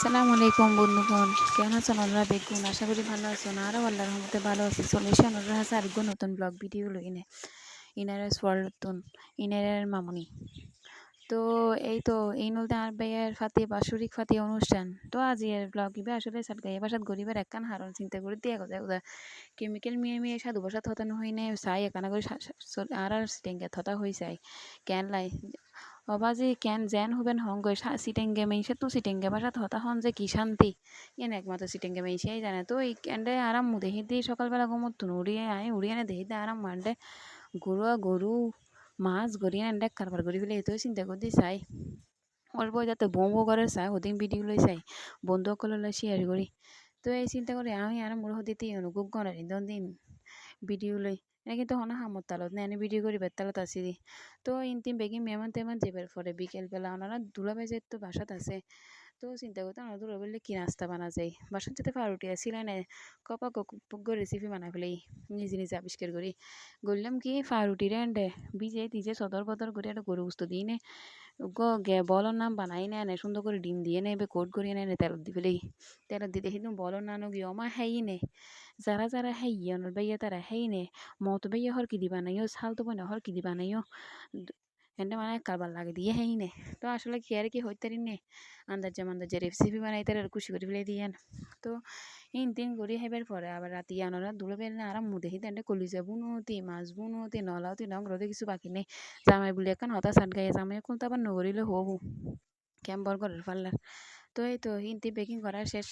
আসসালামু আলাইকুম বন্ধুগণ, কেমন আছেন আপনারা? বেগুন আশা করি ভালো আছেন। আরও আল্লাহর রহমতে ভালো আছি। সলিউশন ওরা আছে আরেকগো নতুন ব্লগ ভিডিও লইনে ইনারের ওয়ার্ল্ডতুন ইনারের মামুনি। তো এই তো এই নলতে আর ভাইয়ের ফাতে বাৎসরিক ফাতে অনুষ্ঠান তো আজি এর ব্লগ ইবে আসলে সাতগাইয়া বাসাত গরিবের একখান হারণ চিন্তা করে দিয়ে কথা কথা কেমিক্যাল মিয়ে মিয়ে সাধু বাসাত হতানো হইনে চাই একানা করে আর সিটেঙ্গে থতা হই চাই কেন লাই অবাজি কেন জেন হুবেন হংগই সিটেঙ্গে মেইসে তো সিটেঙ্গে বাসাত হতা হন যে কি শান্তি ইয়েন একমাত্র সিটেঙ্গে মেইসেই জানে তো এই কেন্ডে আরাম দেহি দিয়ে সকালবেলা ঘুমত উড়িয়ে আয় উড়িয়ে দেহি দিয়ে আরাম মারডে গরু মাছ গড়িয়ে এন্ডে কারবার করি ফেলে এতো চিন্তা করতে চাই অল্প যাতে বউ ঘরের চাই ওদিন ভিডিও লই চাই বন্ধুসকললৈ শেয়ার করি তো এই চিন্তা করে আমি আর মোর হদিতে অনুভব করার দিন ভিডিও লই এনে কিন্তু হনা হামত তালত না এনে ভিডিও করি বেতালত আসি দি তো ইনতিম বেগি মেহমান টেমান যাবার পরে বিকেল বেলা ওনারা দুলা বেজে তো বাসাত আছে তো চিন্তা করতে আমরা দুলা বললে কি নাস্তা বানা যায় বাসাত যেতে পাউরুটি আসিল না কপা কপক রেসিপি বানা ফেলে নিজে নিজে আবিষ্কার করি বললাম কি ফারুটি রেন্ডে বিজে তিজে সদর বদর করে একটা গরু বুঝতো দিই নে বলর নাম বানাই না এনে সুন্দর করে ডিম দিয়ে নেবে কোট করিয়ে নেয় তেলত দি ফেলেই তেলত দিতে কিন্তু বলর নানো গিয়ে অমা হেই নে যারা যারা হেই অনর বাইয়া তারা হেই নে মত বাইয়া হর কি দিবা নাইও ছাল তো বই না হর কি দিবা নাইও এন্ডে মানে কারবার লাগে দিয়ে হেই নে তো আসলে কি আর কি হইতে নে আন্দাজে রেসিপি বানাই তার খুশি করে ফেলে দিয়েন তো ইন তিন করি হেবার পরে আবার রাতি আনারা দুলে বেলে আরাম মুদে হিতে এন্ডে কলিজা বুনুতি মাছ বুনুতি নলাওতি নং রোদে কিছু বাকি নেই জামাই বলি এখন হতা সাট গায়ে জামাই কোন তো আবার নগরিলে হবু ক্যাম্পর ঘরের পাল্লার তো এই তো হিন্তি বেকিং করা শেষ